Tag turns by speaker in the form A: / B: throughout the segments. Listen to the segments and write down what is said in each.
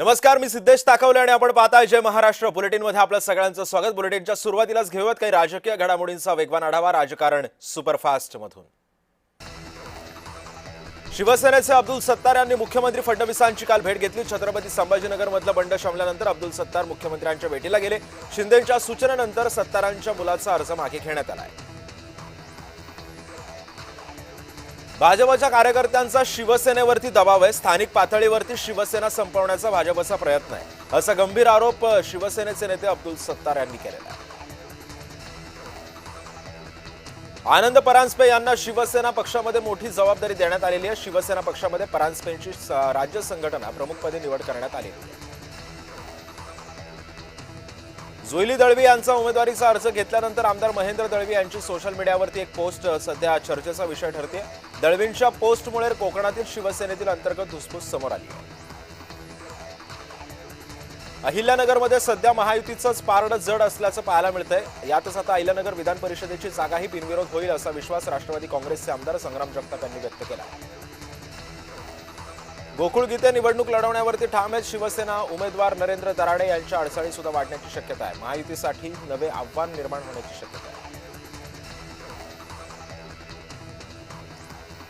A: नमस्कार, मी सिद्धेश ताकवले आणि आपण पाहताय जय महाराष्ट्र बुलेटिनमध्ये आपलं सगळ्यांचं स्वागत। बुलेटिनच्या सुरुवातीलाच घेऊयात काही राजकीय घडामोडींचा वेगवान आढावा राजकारण सुपरफास्ट मधून। शिवसेनेचे अब्दुल सत्तार यांनी मुख्यमंत्री फडणवीसांची काल भेट घेतली। छत्रपती संभाजीनगर मधलं बंड शमल्यानंतर अब्दुल सत्तार मुख्यमंत्र्यांच्या भेटीला गेले। शिंदेंच्या सूचनेनंतर सत्तारांच्या मुलाचा अर्ज मागे घेण्यात आलाय। भाजपच्या कार्यकर्त्यांचा शिवसेनेवरती दबाव आहे। स्थानिक पातळीवरती शिवसेना संपवण्याचा भाजपचा प्रयत्न आहे, असा गंभीर आरोप शिवसेनेचे नेते अब्दुल सत्तार यांनी केलेला आहे। आनंद परांजपे यांना शिवसेना पक्षामध्ये मोठी जबाबदारी देण्यात आलेली आहे। शिवसेना पक्षामध्ये परांजपेंची राज्य संघटना प्रमुखपदी निवड करण्यात आलेली आहे। जुईली दळवी यांचा उमेदवारीचा अर्ज घेतल्यानंतर आमदार महेंद्र दळवी यांची सोशल मीडियावरती एक पोस्ट सध्या चर्चेचा विषय ठरते। दळवींच्या पोस्टमुळे कोकणातील शिवसेनेतील अंतर्गत धुसफूस समोर आली आहे। अहिल्यानगरमध्ये सध्या महायुतीचंच पारडं जड असल्याचं पाहायला मिळतंय। यातच आता अहिल्यानगर विधान परिषदेची जागाही बिनविरोध होईल असा विश्वास राष्ट्रवादी काँग्रेसचे आमदार संग्राम जगताप यांनी व्यक्त केला। गोकुळ गीते निवडणूक लढवण्यावरती ठाम आहेत। शिवसेना उमेदवार नरेंद्र दराडे यांच्या अडचणी सुद्धा वाढण्याची शक्यता आहे। महायुतीसाठी नवे आव्हान निर्माण होण्याची शक्यता आहे।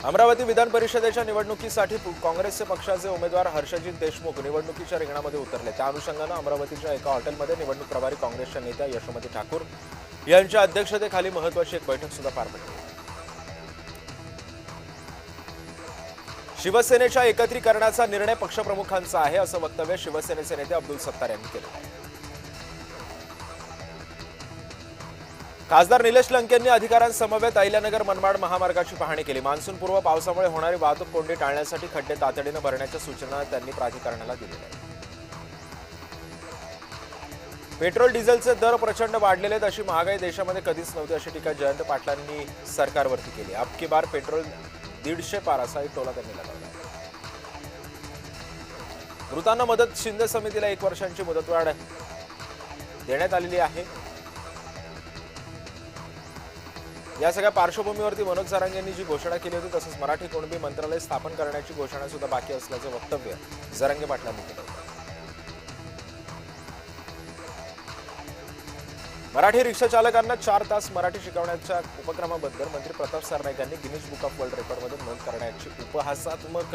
A: अमरावती विधान परिषदेच्या निवडणुकीसाठी काँग्रेसचे पक्षाचे उमेदवार हर्षजित देशमुख निवडणुकीच्या रिंगणामध्ये उतरले। त्या अनुषंगाने अमरावतीच्या एका हॉटेलमध्ये निवडणूक प्रभारी काँग्रेसच्या नेत्या यशोमती ठाकूर यांच्या अध्यक्षतेखाली महत्त्वाची एक बैठक सुद्धा पार पडली। शिवसेनेच्या एकत्रीकरणाचा निर्णय पक्षप्रमुखांचा आहे, असं वक्तव्य शिवसेनेचे नेते अब्दुल सत्तार यांनी केलं आहे। खासदार निलेश लंकेंनी अधिकाऱ्यांसमवेत अहिल्यानगर मनमाड महामार्गाची पाहणी केली। मान्सूनपूर्व पावसामुळे होणारी वाहतूक कोंडी टाळण्यासाठी खड्डे तातडीने भरण्याच्या सूचना त्यांनी प्राधिकरणाला दिलेल्या आहेत। पेट्रोल डिझेलचे दर प्रचंड वाढलेले आहेत। अशी महागाई देशामध्ये कधीच नव्हती, अशी टीका जयंत पाटलांनी सरकारवरती केली। अब की बार पेट्रोल 150 पार असाही टोला त्यांनी लगावला। मृतांना मदत शिंदे समितीला 1 वर्षांची मुदतवाढ देण्यात आलेली आहे। या सगळ्या पार्श्वभूमीवरती मनोज जरांगे यांनी जी घोषणा केली होती तसंच मराठी कुणबी मंत्रालय स्थापन करण्याची घोषणा सुद्धा बाकी असल्याचं वक्तव्य जरांगे पाटलांनी केलं होतं। मराठी रिक्षा चालकांना 4 तास मराठी शिकवण्याच्या उपक्रमाबद्दल मंत्री प्रताप सरनाईक यांनी गिनीज बुक ऑफ वर्ल्ड रेकॉर्डमध्ये नोंद करण्याची उपहासात्मक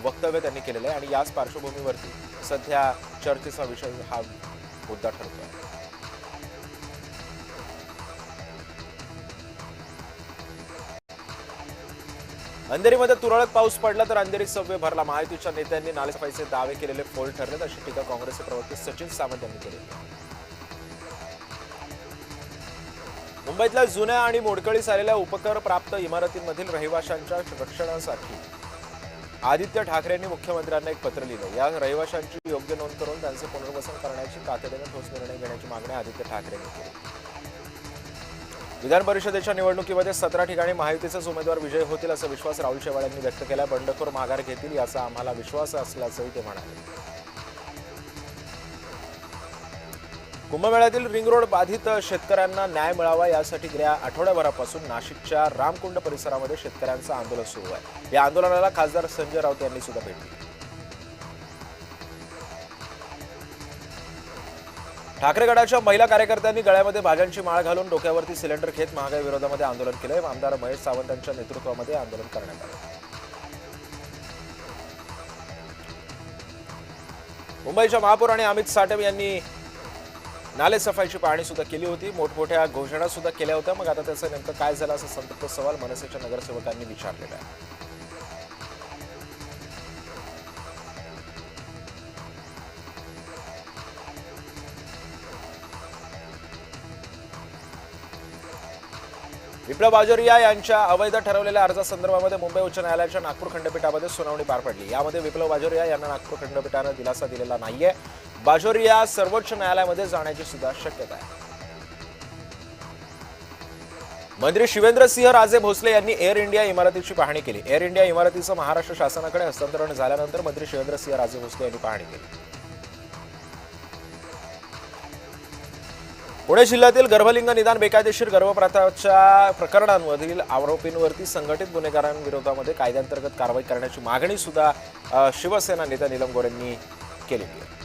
A: वक्तव्य त्यांनी केलेलं आहे आणि याच पार्श्वभूमीवरती सध्या चर्चेचा विषय हा मुद्दा ठरतोय। अंधेरीमध्ये तुरळक पाऊस पडला तर अंधेरी सबवे भरला। महायुतीच्या नेत्यांनी नालेसफाईचे दावे केलेले फोल ठरलेत, अशी टीका काँग्रेसचे प्रवक्ते सचिन सावंत यांनी केली आहे। मुंबईतल्या जुन्या आणि मोडकळीस आलेल्या उपकर प्राप्त इमारतींमधील रहिवाशांच्या रक्षणासाठी आदित्य ठाकरेंनी मुख्यमंत्र्यांना एक पत्र लिहिलं। या रहिवाशांची योग्य नोंद करून त्यांचे पुनर्वसन करण्याची तातडीने ठोस निर्णय घेण्याची मागणी आदित्य ठाकरेंनी केली। विधान परिषदेच्या निवडणुकीमध्ये 17 ठिकाणी महायुतीचेच उमेदवार विजयी होतील असा विश्वास राहुल शेवाळ यांनी व्यक्त केला। बंडखोर माघार घेतील याचा आम्हाला विश्वास असल्याचंही ते म्हणाले। कुंभमेळ्यातील रिंग रोड बाधित शेतकऱ्यांना न्याय मिळावा यासाठी गेल्या आठवड्याभरापासून नाशिकच्या रामकुंड परिसरामध्ये शेतकऱ्यांचं आंदोलन सुरू आहे। या आंदोलनाला खासदार संजय राऊत यांनी सुद्धा भेट दिली। ठाकरे गटाच्या महिला कार्यकर्त्यांनी गळ्यामध्ये भाज्यांची माळ घालून डोक्यावरती सिलेंडर घेत महागाई विरोधामध्ये आंदोलन केलंय। आमदार महेश सावंत यांच्या नेतृत्वामध्ये आंदोलन करण्यात आलं। मुंबईच्या महापौर आणि अमित साटम यांनी नालेसफाईची पाहणी सुद्धा केली होती। मोठमोठ्या घोषणा सुद्धा केल्या होत्या। मग आता त्याचं नेमकं काय झालं असा संतप्त सवाल मनसेच्या नगरसेवकांनी विचारलेला आहे। विप्लव बाजोरिया यांच्या अवैध ठरवलेल्या अर्जासंदर्भामध्ये मुंबई उच्च न्यायालयाच्या नागपूर खंडपीठामध्ये सुनावणी पार पडली। यामध्ये विप्लव बाजोरिया यांना नागपूर खंडपीठाने दिलासा दिलेला नाहीये। बाजोरिया सर्वोच्च न्यायालयामध्ये जाण्याची सुद्धा शक्यता आहे। मंत्री शिवेंद्रसिंह राजे भोसले यांनी एअर इंडिया इमारतीची पाहणी केली। एअर इंडिया इमारतीचं महाराष्ट्र शासनाकडे हस्तांतरण झाल्यानंतर मंत्री शिवेंद्रसिंह राजे भोसले यांनी पाहणी केली। पुणे जिल्ह्यातील गर्भलिंग निदान बेकायदेशीर गर्भपाताच्या प्रकरणांमधील आरोपींवरती संघटित गुन्हेगारांविरोधामध्ये कायद्याअंतर्गत कारवाई करण्याची मागणी सुद्धा शिवसेना नेत्या नीलम गोऱ्हेंनी केलेली आहे.